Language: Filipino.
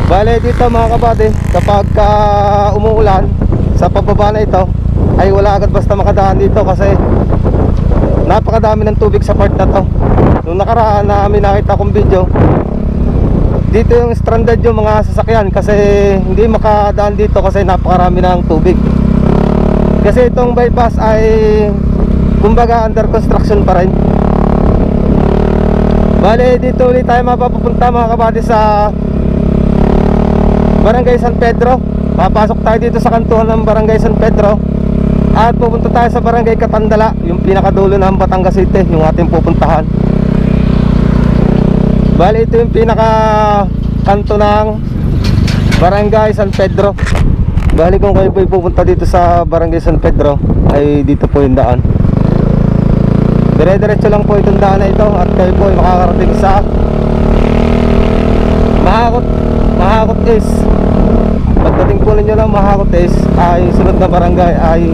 Bale dito mga kabady, kapag umuulan sa pababa na ito ay wala agad basta makadaan dito kasi napakadami ng tubig sa part na to. Nung nakaraan na may nakita kong video, dito yung stranded yung mga sasakyan kasi hindi makadaan dito kasi napakarami ng tubig. Kasi itong bypass ay kumbaga under construction pa rin. Bale dito ulit tayo mapapunta mga kabady sa Barangay San Pedro. Papasok tayo dito sa kantuhan ng Barangay San Pedro at pupunta tayo sa Barangay Katandala, yung pinakadulo ng Batangas City, yung ating pupuntahan. Bali ito yung pinaka kanto ng Barangay San Pedro. Bali kung kayo po pupunta dito sa Barangay San Pedro ay dito po yung daan. Dire-diretso lang po itong daan na ito at kayo po ay makakarating sa Mahakot is. Pagdating po ninyo ng Mahakot is ay sunod na barangay ay